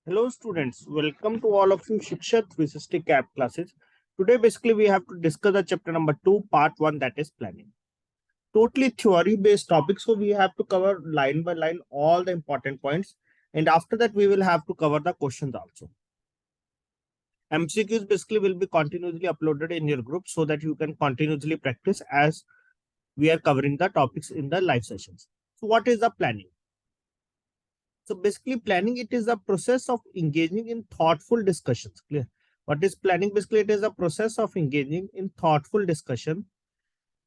Hello students, welcome to all of you Shiksha 360 CAP classes. Today basically we have to discuss the chapter number 2 part 1, that is planning. Totally theory based topic, so we have to cover line by line all the important points, and after that we will have to cover the questions also. MCQs basically will be continuously uploaded in your group so that you can continuously practice as we are covering the topics in the live sessions. So what is the planning? So basically planning, it is a process of engaging in thoughtful discussions. Clear? What is planning? Basically, it is a process of engaging in thoughtful discussion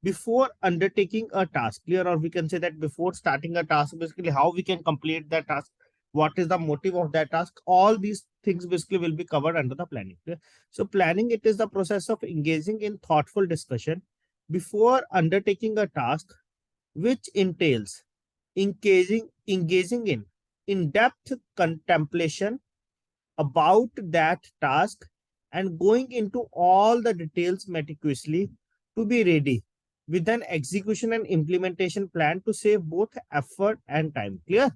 before undertaking a task. Clear? Or we can say that before starting a task, basically how we can complete that task, what is the motive of that task. All these things basically will be covered under the planning. Clear? So planning, it is the process of engaging in thoughtful discussion before undertaking a task, which entails engaging in in-depth contemplation about that task and going into all the details meticulously to be ready with an execution and implementation plan to save both effort and time. Clear?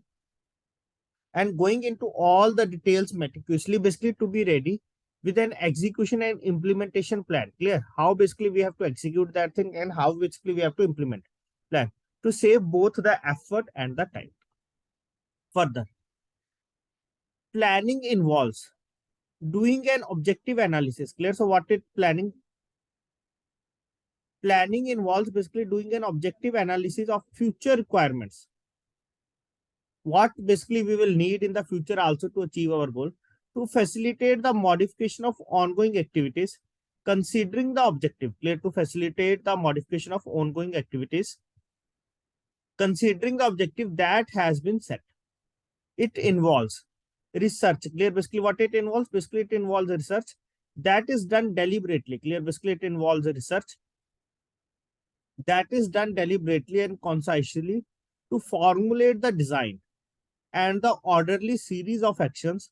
And going into all the details meticulously, basically to be ready with an execution and implementation plan. Clear? How basically we have to execute that thing and how basically we have to implement plan to save both the effort and the time. Further, planning involves doing an objective analysis. Clear? So what it planning? Planning involves basically doing an objective analysis of future requirements. What basically we will need in the future also to achieve our goal, to facilitate the modification of ongoing activities, considering the objective. Clear? To facilitate the modification of ongoing activities, considering the objective that has been set. It involves research. Clear? Basically what it involves? Basically it involves research that is done deliberately. Clear? Basically it involves research that is done deliberately and concisely to formulate the design and the orderly series of actions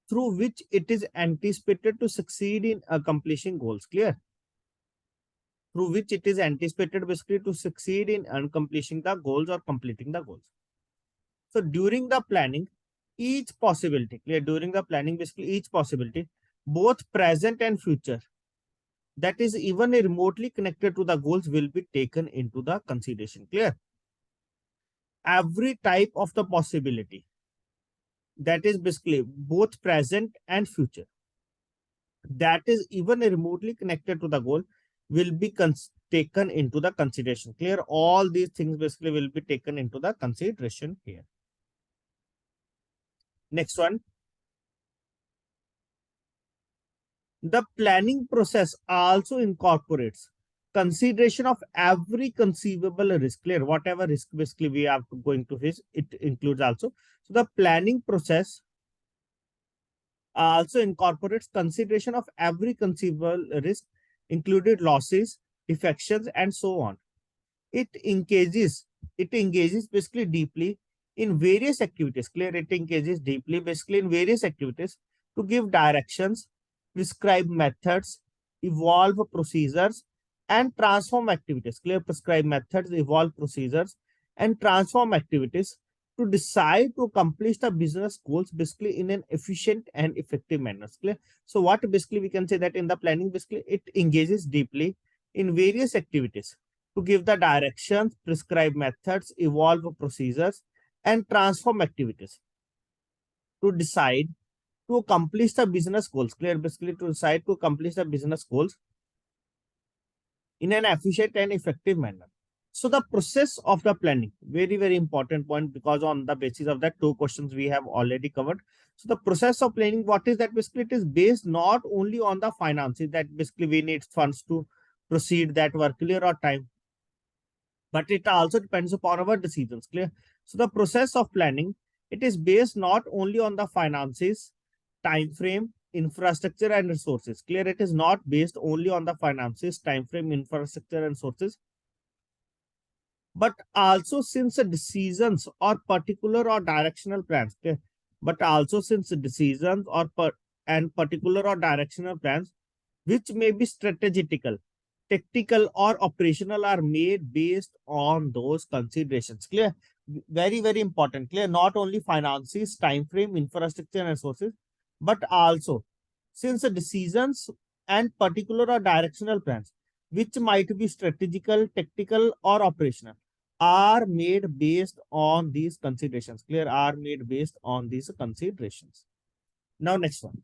through which it is anticipated to succeed in accomplishing goals. Clear? Through which it is anticipated basically to succeed in accomplishing the goals or completing the goals. So during the planning, each possibility, clear? During the planning, basically each possibility, both present and future, that is even remotely connected to the goals, will be taken into the consideration. Clear? Every type of the possibility, that is basically both present and future, that is even remotely connected to the goal, will be taken into the consideration. Clear? All these things basically will be taken into the consideration here. Next one, the planning process also incorporates consideration of every conceivable risk. Clear? Whatever risk basically we are going to face, it includes also. So the planning process also incorporates consideration of every conceivable risk, included losses, defections, and so on. It engages basically deeply in various activities. Clear? It engages deeply basically in various activities to give directions, prescribe methods, evolve procedures, and transform activities. Clear? Prescribe methods, evolve procedures, and transform activities to decide to accomplish the business goals basically in an efficient and effective manner. Clear? So what basically we can say that in the planning, basically it engages deeply in various activities to give the directions, prescribe methods, evolve procedures, and transform activities to decide to accomplish the business goals. Clear? Basically to decide to accomplish the business goals in an efficient and effective manner. So the process of the planning, very, very important point, because on the basis of that, two questions we have already covered. So the process of planning, what is that? Basically, it is based not only on the finances, that basically we need funds to proceed that work, clear, or time, but it also depends upon our decisions. Clear? So the process of planning, it is based not only on the finances, time frame, infrastructure, and resources. Clear? It is not based only on the finances, time frame, infrastructure, and resources, but also since the decisions or particular or directional plans. Okay? But also since the decisions or particular or directional plans, which may be strategical, tactical, or operational, are made based on those considerations. Clear? Very, very important. Clear? Not only finances, time frame, infrastructure, and resources, but also since the decisions and particular or directional plans, which might be strategical, tactical, or operational, are made based on these considerations. Clear? Are made based on these considerations. Now, next one.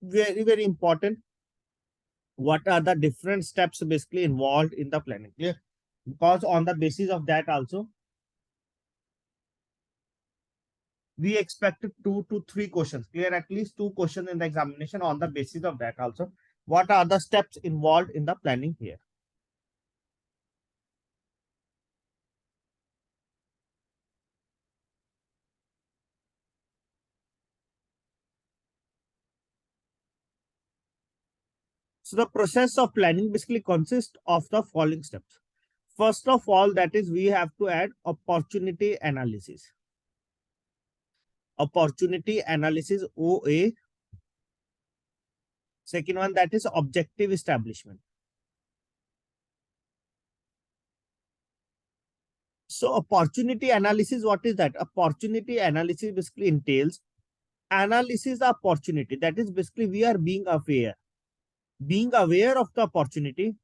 Very, very important. What are the different steps basically involved in the planning? Clear? Because on the basis of that also, we expect 2 to 3 questions. Clear? At least 2 questions in the examination on the basis of that also. What are the steps involved in the planning here? So the process of planning basically consists of the following steps. First of all, that is, we have to add opportunity analysis. Opportunity analysis, OA. Second one, that is objective establishment. So opportunity analysis, what is that? Opportunity analysis basically entails analysis of opportunity. That is basically we are being aware of the opportunity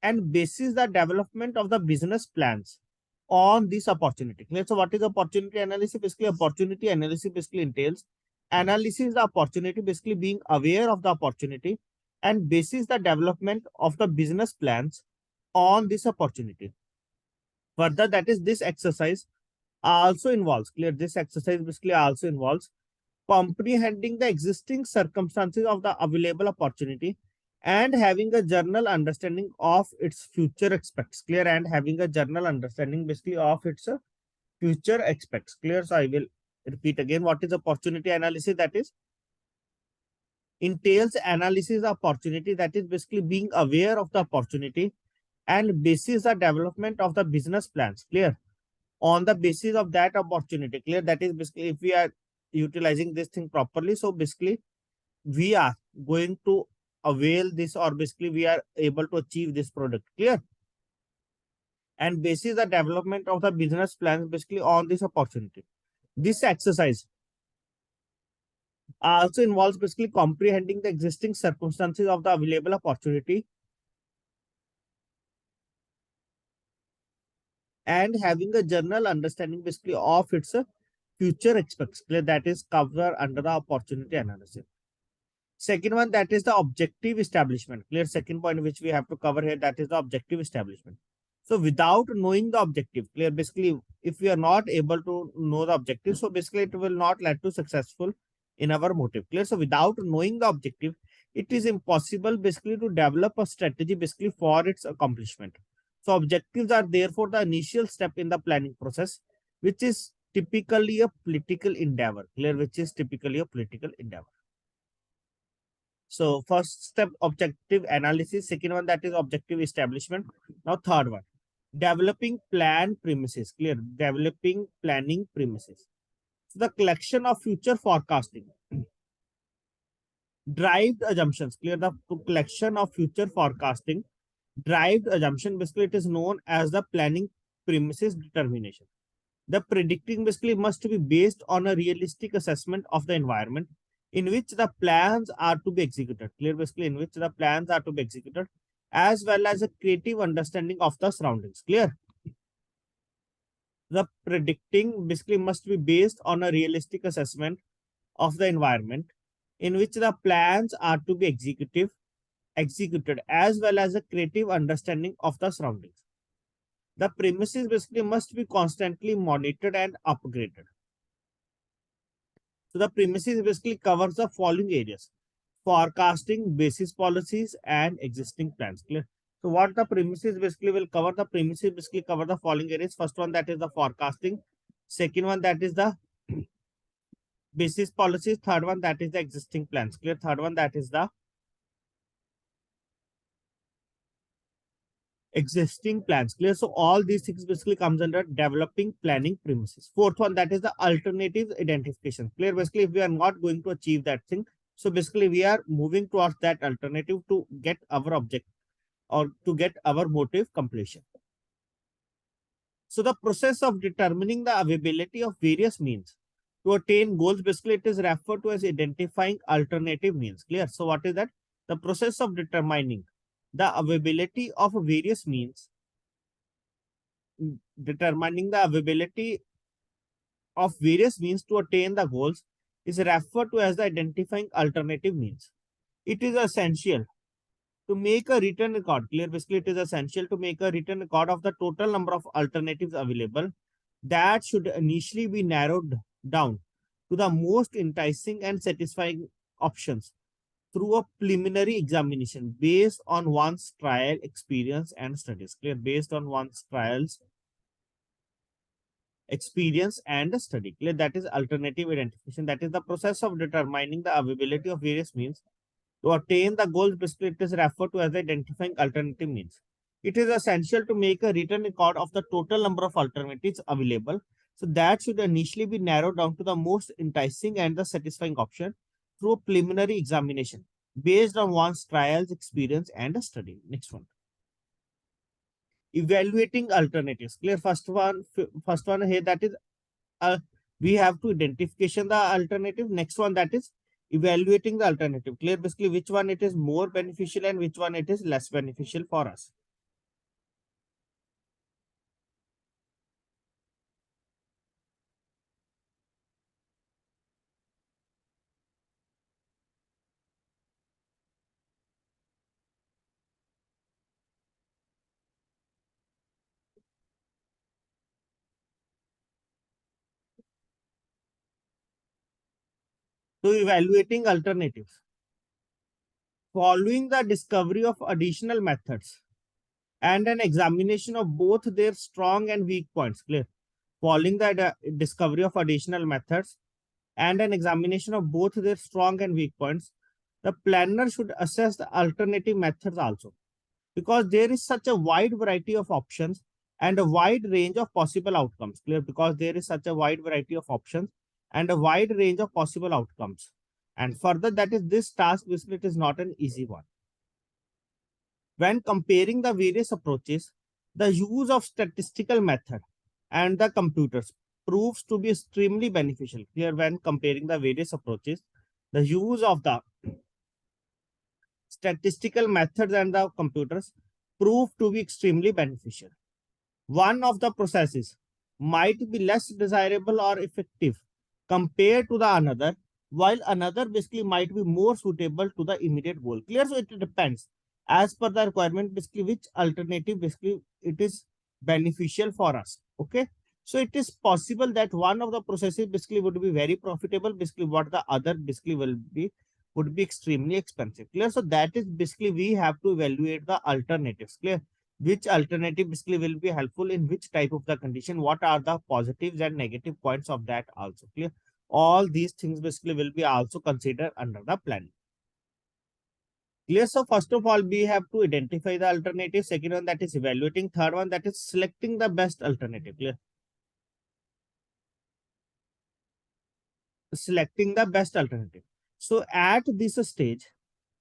and basis the development of the business plans on this opportunity. So what is opportunity analysis? Basically, opportunity analysis basically entails analysis the opportunity, basically being aware of the opportunity and basis the development of the business plans on this opportunity. Further, that is this exercise also involves, clear, this exercise basically also involves comprehending the existing circumstances of the available opportunity and having a general understanding of its future aspects. Clear? And having a general understanding basically of its future aspects. Clear? So I will repeat again. What is opportunity analysis? That is entails analysis of opportunity, that is basically being aware of the opportunity and basis the development of the business plans. Clear? On the basis of that opportunity. Clear? That is basically if we are utilizing this thing properly, so basically we are going to avail this, or basically we are able to achieve this product. Clear? And basis the development of the business plans basically on this opportunity. This exercise also involves basically comprehending the existing circumstances of the available opportunity and having a general understanding basically of its future aspects. Clear? That is covered under the opportunity analysis. Second one, that is the objective establishment. Clear? Second point which we have to cover here, that is the objective establishment. So without knowing the objective, clear, basically if we are not able to know the objective, so basically it will not lead to successful in our motive. Clear? So without knowing the objective, it is impossible basically to develop a strategy basically for its accomplishment. So objectives are therefore the initial step in the planning process, which is typically a political endeavor. Clear? Which is typically a political endeavor. So first step, objective analysis. Second one, that is objective establishment. Now third one, developing plan premises. Clear? Developing planning premises. So the collection of future forecasting, derived assumptions. Clear? The collection of future forecasting, derived assumption. Basically, it is known as the planning premises determination. The predicting basically must be based on a realistic assessment of the environment in which the plans are to be executed. Clear? Basically, in which the plans are to be executed, as well as a creative understanding of the surroundings. Clear? The predicting basically must be based on a realistic assessment of the environment in which the plans are to be executed, as well as a creative understanding of the surroundings. The premises basically must be constantly monitored and upgraded. So the premises basically covers the following areas: forecasting, basis policies, and existing plans. Clear? So what the premises basically will cover? The premises basically cover the following areas. First one, that is the forecasting. Second one, that is the basis policies. Third one, that is the existing plans. Clear? Third one, that is the existing plans. Clear? So all these things basically comes under developing planning premises. Fourth one, that is the alternative identification. Clear? Basically, if we are not going to achieve that thing, so basically we are moving towards that alternative to get our object or to get our motive completion. So the process of determining the availability of various means to attain goals, basically it is referred to as identifying alternative means. Clear? So what is that? The process of determining the availability of various means, determining the availability of various means to attain the goals is referred to as the identifying alternative means. It is essential to make a written record. Clear? Basically, it is essential to make a written record of the total number of alternatives available. That should initially be narrowed down to the most enticing and satisfying options through a preliminary examination based on one's trial experience and studies. Clear? Based on one's trials, experience and study. Clear? That is alternative identification. That is the process of determining the availability of various means to attain the goals. Basically, it is referred to as identifying alternative means. It is essential to make a written record of the total number of alternatives available. So that should initially be narrowed down to the most enticing and the satisfying option through a preliminary examination based on one's trials, experience, and study. Next one. Evaluating alternatives. Clear? First one here, that is we have to identification the alternative. Next one, that is evaluating the alternative. Clear? Basically, which one it is more beneficial and which one it is less beneficial for us. So evaluating alternatives. Following the discovery of additional methods and an examination of both their strong and weak points. Clear? Following the discovery of additional methods and an examination of both their strong and weak points, the planner should assess the alternative methods also, because there is such a wide variety of options and a wide range of possible outcomes. Clear? Because there is such a wide variety of options and a wide range of possible outcomes. And further, that is this task, basically, it is not an easy one. When comparing the various approaches, the use of statistical method and the computers proves to be extremely beneficial. Here, when comparing the various approaches, the use of the statistical methods and the computers prove to be extremely beneficial. One of the processes might be less desirable or effective compared to the another, while another basically might be more suitable to the immediate goal. Clear? So it depends as per the requirement, basically which alternative basically it is beneficial for us. Okay. So it is possible that one of the processes basically would be very profitable, basically what the other basically would be extremely expensive. Clear? So that is basically we have to evaluate the alternatives. Clear? Which alternative basically will be helpful in which type of the condition, what are the positives and negative points of that also. Clear? All these things basically will be also considered under the planning. Clear? So first of all, we have to identify the alternative. Second one, that is evaluating. Third one, that is selecting the best alternative. Clear? Selecting the best alternative. So at this stage,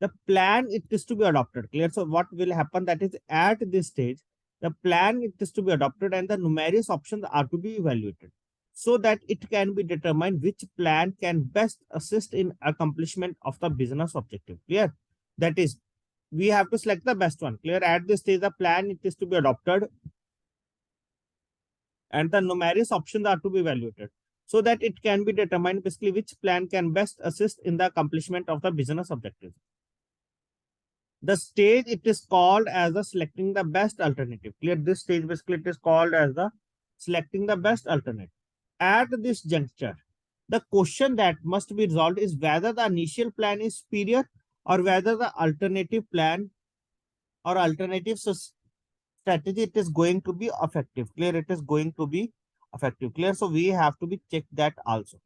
the plan it is to be adopted. Clear? So what will happen, that is at this stage, the plan it is to be adopted and the numerous options are to be evaluated so that it can be determined which plan can best assist in accomplishment of the business objective. Clear? That is, we have to select the best one. Clear? At this stage, the plan it is to be adopted and the numerous options are to be evaluated so that it can be determined basically which plan can best assist in the accomplishment of the business objective. The stage it is called as the selecting the best alternative. Clear? This stage basically it is called as the selecting the best alternative. At this juncture, the question that must be resolved is whether the initial plan is superior or whether the alternative plan or alternative strategy it is going to be effective. Clear? It is going to be effective. Clear? So we have to be checked that also.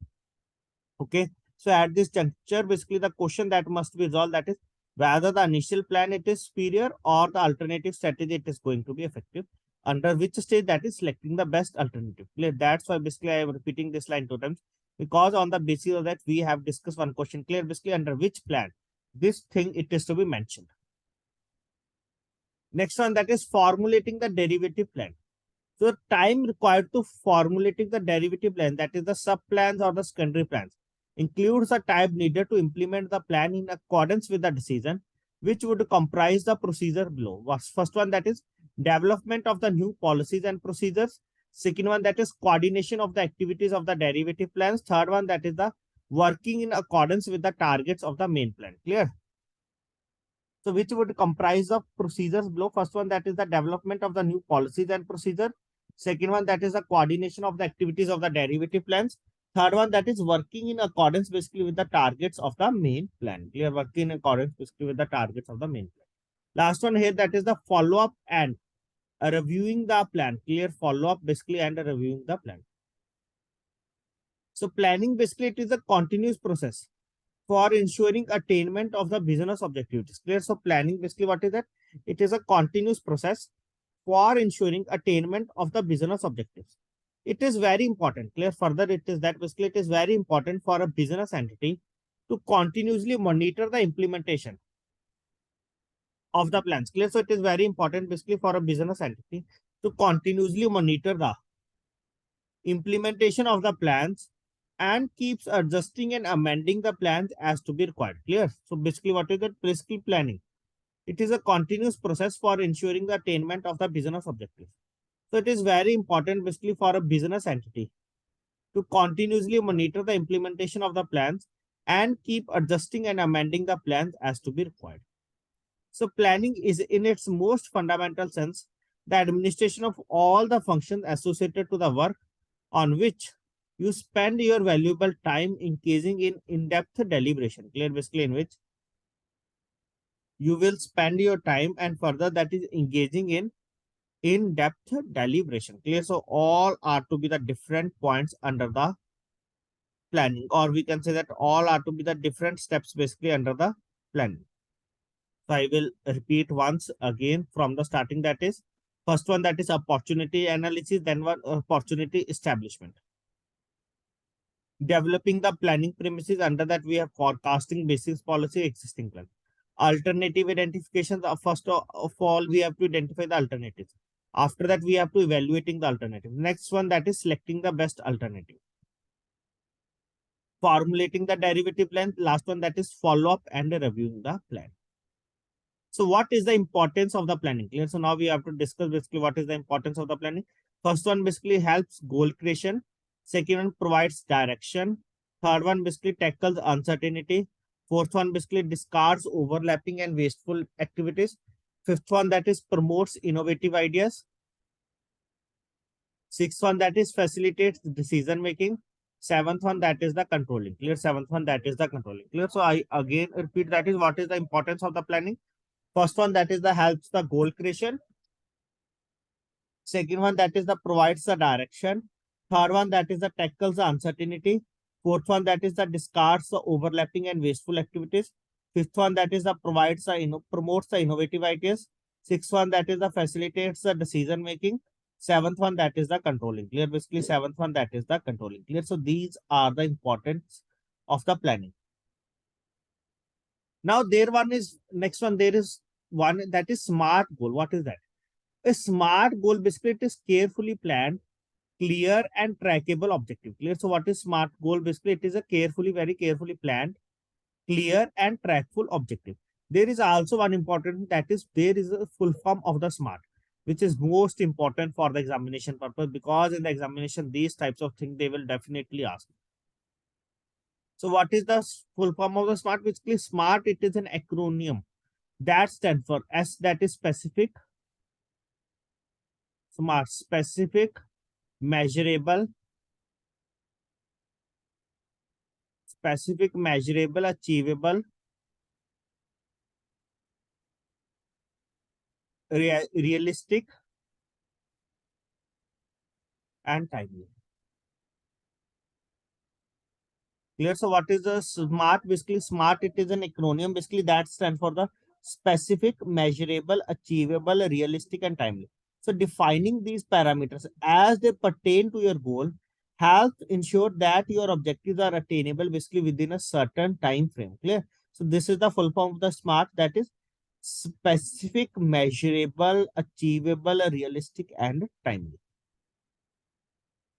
Okay. So at this juncture, basically the question that must be resolved, that is whether the initial plan it is superior or the alternative strategy it is going to be effective. Under which stage, that is selecting the best alternative. Clear? That's why basically I am repeating this line 2 times, because on the basis of that we have discussed one question. Clear? Basically under which plan this thing it is to be mentioned. Next one, that is formulating the derivative plan. So time required to formulating the derivative plan, that is the sub plans or the secondary plans, includes the time needed to implement the plan in accordance with the decision, which would comprise the procedure below. First one, that is development of the new policies and procedures. Second one, that is coordination of the activities of the derivative plans. Third one, that is the working in accordance with the targets of the main plan. Clear? So which would comprise of procedures below. First one, that is the development of the new policies and procedure. Second one, that is the coordination of the activities of the derivative plans. Third one, that is working in accordance basically with the targets of the main plan. Clear? Working in accordance basically with the targets of the main plan. Last one here, that is the follow-up and reviewing the plan. Clear? Follow-up basically and reviewing the plan. So planning basically it is a continuous process for ensuring attainment of the business objectives. Clear? So planning basically what is that? It is a continuous process for ensuring attainment of the business objectives. It is very important. Clear? Further, it is that basically it is very important for a business entity to continuously monitor the implementation of the plans. Clear? So it is very important basically for a business entity to continuously monitor the implementation of the plans and keeps adjusting and amending the plans as to be required. Clear? So basically what is that? Basically planning. It is a continuous process for ensuring the attainment of the business objectives. So it is very important basically for a business entity to continuously monitor the implementation of the plans and keep adjusting and amending the plans as to be required. So planning is in its most fundamental sense the administration of all the functions associated to the work on which you spend your valuable time engaging in in-depth deliberation. Clear? Basically in which you will spend your time and further that is engaging in in-depth deliberation. Clear? So all are to be the different points under the planning, or we can say that all are to be the different steps basically under the planning. So I will repeat once again from the starting, that is first one, that is opportunity analysis, then one opportunity establishment. Developing the planning premises, under that we have forecasting, basis policy, existing plan. Alternative identification, first of all we have to identify the alternatives. After that we have to evaluating the alternative. Next one, that is selecting the best alternative. Formulating the derivative plan. Last one, that is follow up and reviewing the plan. So what is the importance of the planning? Clear? So now we have to discuss basically what is the importance of the planning. First one basically helps goal creation. Second one provides direction. Third one basically tackles uncertainty. Fourth one basically discards overlapping and wasteful activities. Fifth one, that is promotes innovative ideas. Sixth one, that is facilitates decision making. Seventh one, that is the controlling. Clear? Seventh one, that is the controlling. Clear? So I again repeat, that is what is the importance of the planning. First one, that is the helps the goal creation. Second one, that is the provides the direction. Third one, that is the tackles the uncertainty. Fourth one, that is the discards the overlapping and wasteful activities. Fifth one, that is the provides the promotes the innovative ideas. Sixth one, that is the facilitates the decision making. Seventh one, that is the controlling. Clear? Basically seventh one, that is the controlling. Clear? So these are the importance of the planning. Now there one is next one, there is one that is SMART goal. What is that? A SMART goal basically it is carefully planned, clear and trackable objective. Clear? So what is SMART goal? Basically it is a very carefully planned, clear and trackful objective. There is also one important, that is there is a full form of the SMART, which is most important for the examination purpose, because in the examination these types of things they will definitely ask. So what is the full form of the SMART? Basically SMART, it is an acronym that stands for S, that is specific, SMART, specific, measurable, achievable, realistic and timely. Clear? So what is the SMART? Basically SMART, it is an acronym basically that stands for the specific, measurable, achievable, realistic and timely. So defining these parameters as they pertain to your goal helps ensure that your objectives are attainable basically within a certain time frame. Clear? So this is the full form of the SMART, that is specific, measurable, achievable, realistic and timely.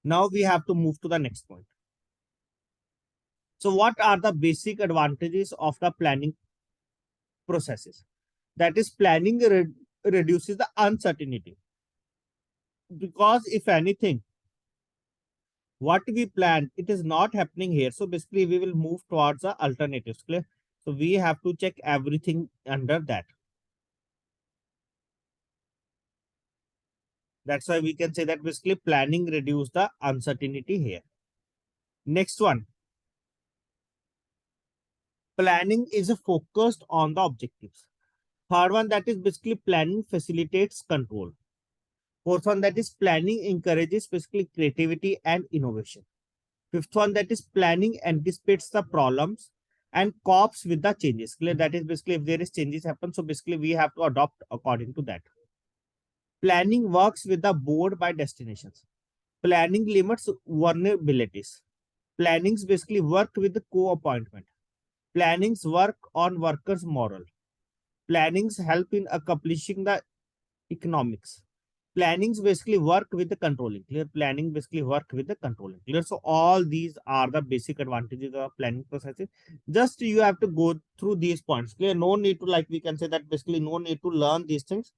Now we have to move to the next point. So what are the basic advantages of the planning processes? That is, planning reduces the uncertainty, because if anything what we planned it is not happening here, so basically we will move towards the alternatives. Clear? So we have to check everything under that. That's why we can say that basically planning reduce the uncertainty here. Next one, planning is focused on the objectives. Third one, that is basically planning facilitates control. Fourth one, that is planning encourages basically creativity and innovation. Fifth one, that is planning anticipates the problems and copes with the changes. Clear? That is basically if there is changes happen, so basically we have to adopt according to that. Planning works with the board by destinations. Planning limits vulnerabilities. Plannings basically work with the co-appointment. Plannings work on workers' moral. Plannings help in accomplishing the economics. Plannings basically work with the controlling. Clear? Planning basically work with the controlling. Clear? So all these are the basic advantages of planning processes. Just you have to go through these points. Clear? No need to, like we can say that basically no need to learn these things.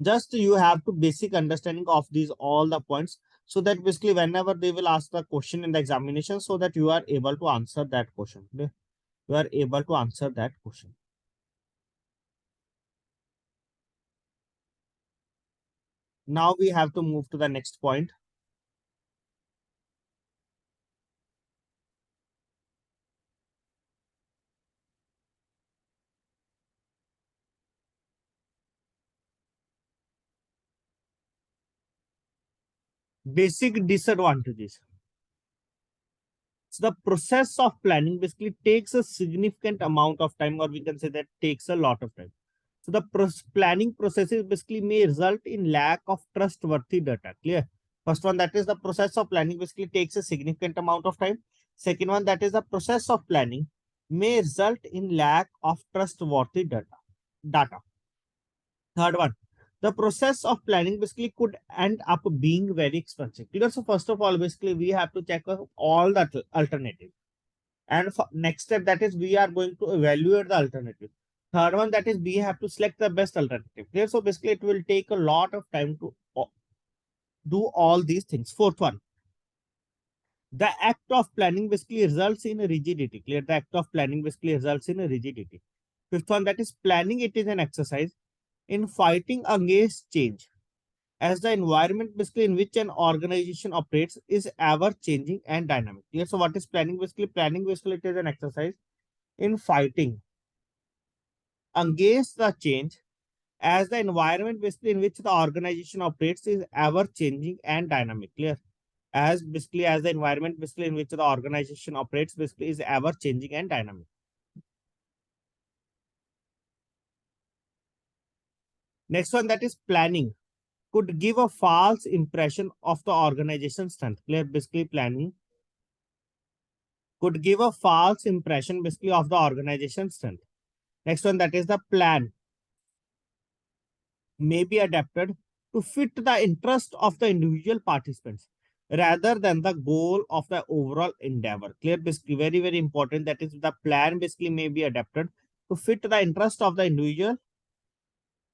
Just you have to basic understanding of these all the points, so that basically whenever they will ask the question in the examination, so that you are able to answer that question. Clear? You are able to answer that question. Now we have to move to the next point. Basic disadvantages. So the process of planning basically takes a significant amount of time, or we can say that takes a lot of time. So the planning processes basically may result in lack of trustworthy data. Clear? First one, that is the process of planning basically takes a significant amount of time. Second one, that is the process of planning may result in lack of trustworthy data. Third one, the process of planning basically could end up being very expensive. Clear? So first of all, basically we have to check all the alternatives. And for next step, that is we are going to evaluate the alternative. Third one, that is we have to select the best alternative. Clear? So basically it will take a lot of time to do all these things. Fourth one, the act of planning basically results in a rigidity. Clear? The act of planning basically results in a rigidity. Fifth one, that is planning, it is an exercise in fighting against change, as the environment basically in which an organization operates is ever changing and dynamic. Clear? So what is planning basically? Planning basically it is an exercise in fighting against the change, as the environment basically in which the organization operates is ever changing and dynamic. Clear? As basically as the environment basically in which the organization operates basically is ever changing and dynamic. Next one, that is planning could give a false impression of the organization's strength. Clear? Basically planning could give a false impression basically of the organization's strength. Next one, that is the plan may be adapted to fit the interest of the individual participants rather than the goal of the overall endeavor. Clear? Basically very important, that is the plan basically may be adapted to fit the interest of the individual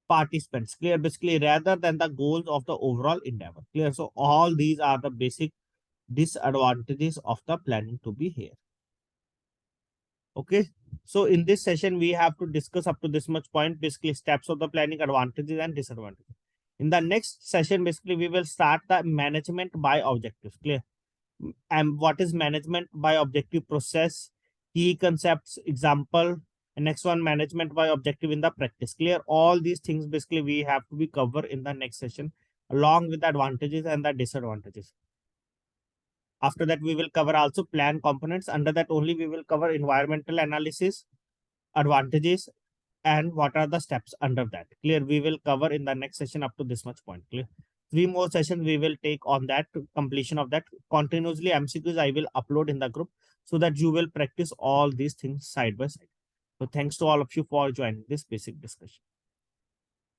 participants. Clear? Basically rather than the goals of the overall endeavor. Clear? So all these are the basic disadvantages of the planning to be here. Okay, so in this session we have to discuss up to this much point, basically steps of the planning, advantages and disadvantages. In the next session basically we will start the management by objectives. Clear? And what is management by objective process, key concepts, example, and next one, management by objective in the practice. Clear? All these things basically we have to be covered in the next session along with the advantages and the disadvantages. After that, we will cover also plan components. Under that only we will cover environmental analysis, advantages, and what are the steps under that. Clear? We will cover in the next session up to this much point. Clear? 3 more sessions we will take on that, completion of that. Continuously MCQs I will upload in the group, so that you will practice all these things side by side. So thanks to all of you for joining this basic discussion.